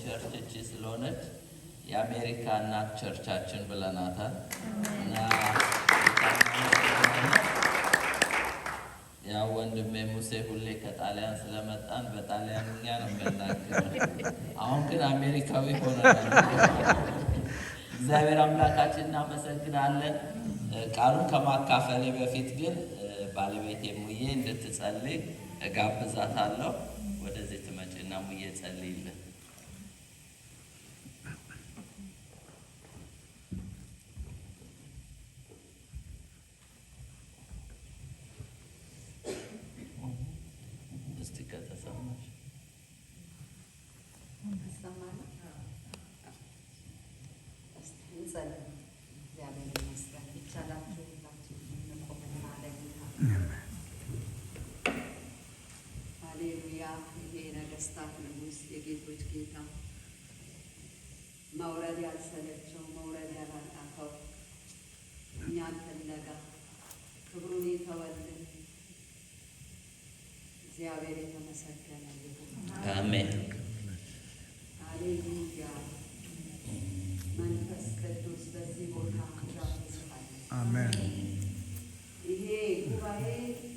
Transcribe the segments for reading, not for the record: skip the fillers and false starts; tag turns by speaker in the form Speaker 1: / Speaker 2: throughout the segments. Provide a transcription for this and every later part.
Speaker 1: ቸርች እቺ ስለሆነች የአሜሪካ እናት ቸርቻችን ብለናታል እና ያው ወንድሜ ሙሴ ሁሌ ከጣሊያን ስለመጣን በጣሊያንኛ ነው የምናገረው። አሁን ግን አሜሪካዊ ሆነናል። እግዚአብሔር አምላካችን እናመሰግናለን። ቃሉን ከማካፈሌ በፊት ግን ባለቤቴ ሙዬ እንድትጸልይ እጋብዛታለሁ። ወደዚህ ትመጪና ሙዬ ጸልይልን።
Speaker 2: የጌቶች ጌታ መውረድ ያልሰለቸው መውረድ ያላቃተው እኛን ፍለጋ ክብሩን የተወልን እግዚአብሔር የተመሰገነ ይሁን።
Speaker 1: አሜን።
Speaker 2: ሃሌሉያ። መንፈስ ቅዱስ በዚህ ቦታ ይሰራል።
Speaker 3: አሜን።
Speaker 2: ይሄ ጉባኤ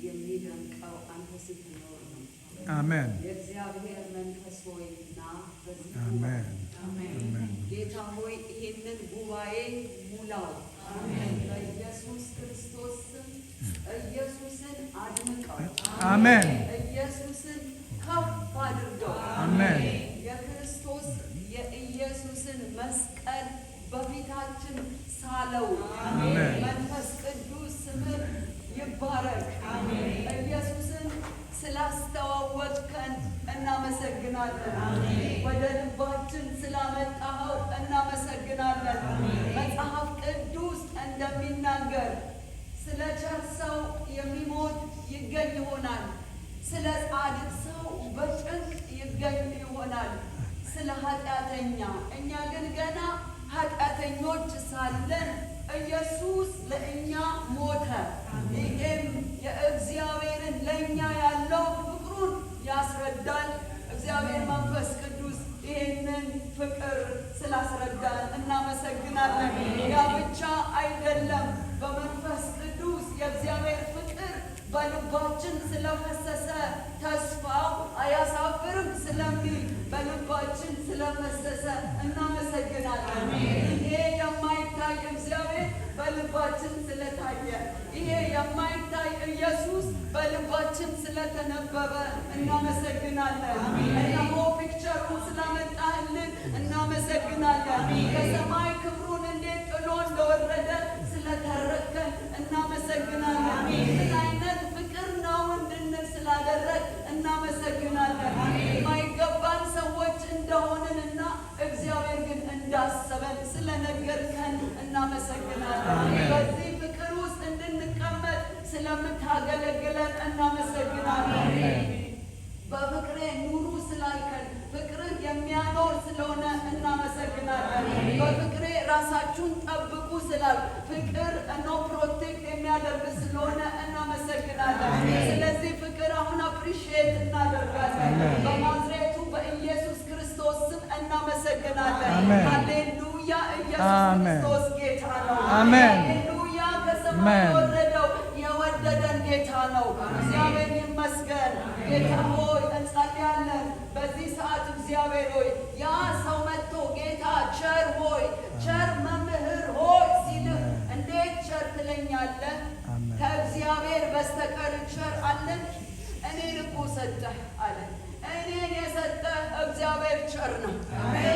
Speaker 2: የሚደንቀው አንተ ስትኖር ነው።
Speaker 3: አሜን።
Speaker 2: የእግዚአብሔር መንፈስ ሆይ ና በዚህ
Speaker 3: አሜን።
Speaker 2: አሜን። ጌታ ሆይ ይሄንን ጉባኤ ሙላው። አሜን። በኢየሱስ ክርስቶስ ስም ኢየሱስን አድምቀው።
Speaker 3: አሜን።
Speaker 2: ኢየሱስን ከፍ አድርገው።
Speaker 3: አሜን።
Speaker 2: የክርስቶስ የኢየሱስን መስቀል በፊታችን ሳለው።
Speaker 3: አሜን።
Speaker 2: መንፈስ ቅዱስ ስምህ ይባረክ። አሜን። ኢየሱስን ስላስተዋወቅከን እናመሰግናለን። ወደ ልባችን ስላመጣኸው እናመሰግናለን። መጽሐፍ ቅዱስ እንደሚናገር ስለ ቸር ሰው የሚሞት ይገኝ ይሆናል፣ ስለ ጻድቅ ሰው በጭንቅ ይገኝ ይሆናል፣ ስለ ኃጢአተኛ እኛ ግን ገና ኃጢአተኞች ሳለን ኢየሱስ ለእኛ ሞተ። ይህም የእግዚአብሔርን ለእኛ ያለው ፍቅሩን ያስረዳል። እግዚአብሔር መንፈስ ቅዱስ ይህንን ፍቅር ስላስረዳን እናመሰግናለን። ያ ብቻ አይደለም፣ በመንፈስ ቅዱስ የእግዚአብሔር ፍቅር በልባችን ስለፈሰሰ ተስፋው አያሳፍርም ስለሚል በልባችን ስለፈሰሰ እናመሰግናለን። ይሄ የማይታይ እግዚአብሔር በልባችን ስለታየ፣ ይሄ የማይታይ ኢየሱስ በልባችን ስለተነበበ እናመሰግናለን። እነሆ ፒክቸሩ ስላመጣልን እናመሰግናለን። ከሰማይ ክብሩን እንዴት ጥሎ እንደወረደ ስለተረከን እናመሰግናለን። ምን አይነት ፍቅር ነው እንድንል ስላደረግ እናመሰግናለን። የማይገባን ሰዎች እንደሆንንና እግዚአብሔር ግን እንዳሰበን ስለነገርከን እናመሰግናለን። በዚህ ፍቅር ውስጥ እንድንቀመጥ ስለምታገለግለን እናመሰግናለን። በፍቅሬ ኑሩ ስላልከን ፍቅርን የሚያኖር ስለሆነ እናመሰግናለን። በፍቅሬ ራሳችሁን ጠብቁ ስላል ፍቅር ፕሮቴክት የሚያደርግ ስለሆነ እናመሰግናለን። ስለዚህ ፍቅር አሁን አፕሪሺየት እናደርጋለን። በናዝሬቱ በኢየሱስ ክርስቶስ ስም እናመሰግናለን። ሃሌሉያ። ኢየሱስ ክርስቶስ ጌታ ነው። ሃሌሉያ። ከሰማይ የወረደው የወደደን ጌታ ነው። እግዚአብሔር ይመስገን። ጌታ ሆይ እንጸልያለን በዚህ ሰዓት። እግዚአብሔር ሆይ ያ ሰው መጥቶ ጌታ ቸር ሆይ ቸር መምህር ሆይ ሲልህ እንዴት ቸር ትለኛለህ? ከእግዚአብሔር በስተቀር ቸር አለን? እኔን እኮ ሰጠህ አለ። እኔን የሰጠህ እግዚአብሔር ቸር ነው።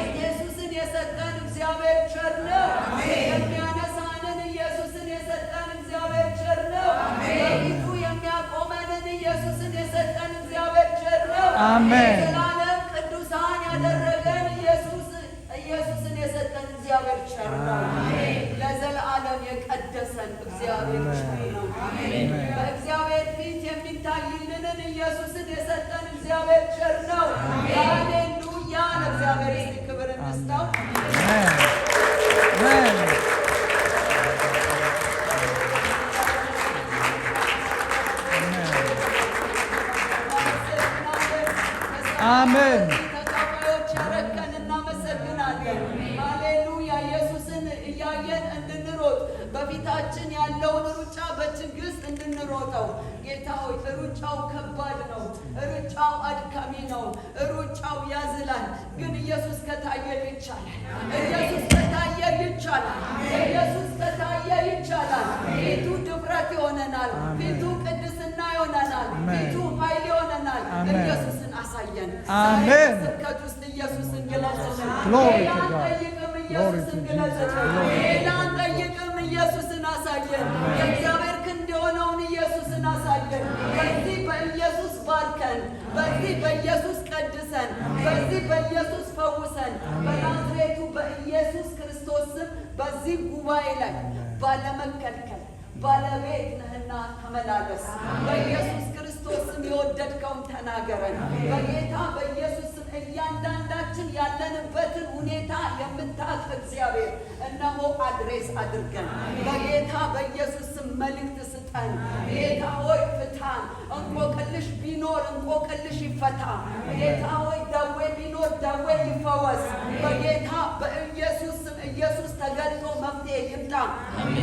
Speaker 2: ኢየሱስን የሰጠን እግዚአብሔር ቸር ነው። የሚያነሳንን ኢየሱስን የሰጠን እግዚአብሔር ቸር ነው። በፊቱ የሚያቆመንን ኢየሱስን የሰጠን እግዚአብሔር ቸር ነው። ዘላለም ቅዱሳን ያደረገን ኢየሱስን የሰጠን እግዚአብሔር ቸር ነው። ለዘላለም የቀደሰን እግዚአብሔር ቸር ነው። በእግዚአብሔር ፊት የሚታይልንን ኢየሱስን የሰጠን እግዚአብሔር ቸር ነው። ሃሌሉያ። ለእግዚአብሔር እስቲ ክብር እንስጠው።
Speaker 3: አሜን።
Speaker 2: ተካፋዮች ያረከን እናመሰግናለን። እናመሰግናለን። ሃሌሉያ። ኢየሱስን እያየን እንድንሮጥ በፊታችን ያለውን ሩጫ በትዕግስት እንድንሮጠው። ጌታ ሆይ ሩጫው ከባድ ነው፣ ሩጫው አድካሚ ነው፣ ሩጫው ያዝላል። ግን ኢየሱስ ከታየ ይቻላል። ኢየሱስ ከታየ ይቻላል። ኢየሱስ ከታየ ይቻላል። ፊቱ ድፍረት ይሆነናል። ፊቱ ቅድስና ይሆነናል። ፊቱ ኃይል ይሆነናል። ኢየሱስን አሳየን።
Speaker 3: አሜን።
Speaker 2: ስብከት ውስጥ ኢየሱስን ግለጽልን።
Speaker 3: Glory to
Speaker 2: ሌላ
Speaker 3: God.
Speaker 2: አንጠይቅም፣
Speaker 3: Glory
Speaker 2: ኢየሱስን
Speaker 3: to
Speaker 2: ግለጽልን።
Speaker 3: Jesus.
Speaker 2: ሌላ አንጠይቅም፣ ኢየሱስን አሳየን። የእግዚአብሔር ክንድ የሆነውን ኢየሱስን አሳየን። በዚህ በኢየሱስ ባርከን፣ በዚህ በኢየሱስ ቀድሰን፣ በዚህ በኢየሱስ ፈውሰን። በናዝሬቱ በኢየሱስ ክርስቶስ ስም በዚህ ጉባኤ ላይ ባለመከልከል ባለቤት ነህና ተመላለስ። በኢየሱስ ክርስቶስ ስም የወደድከውን ተናገረን። በጌታ በኢየሱስ ስም እያንዳንዳችን ያለንበትን ሁኔታ የምታውቅ እግዚአብሔር እነሆ አድሬስ አድርገን። በጌታ በኢየሱስ ስም መልእክት ስጠን። ጌታ ሆይ ፍታን። እንቆቅልሽ ቢኖር እንቆቅልሽ ይፈታ። ጌታ ሆይ ደዌ ቢኖር ደዌ ይፈወስ። በጌታ በኢየሱስ ስም ኢየሱስ ተገልጦ መፍትሄ ይምጣ።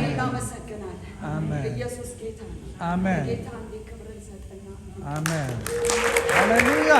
Speaker 2: እናመሰግናለን።
Speaker 3: አሜን።
Speaker 2: ኢየሱስ ጌታ ነው።
Speaker 3: አሜን።
Speaker 2: ጌታ እንዲህ ክብርን ሰጠና
Speaker 3: አሜን። ሃሌሉያ።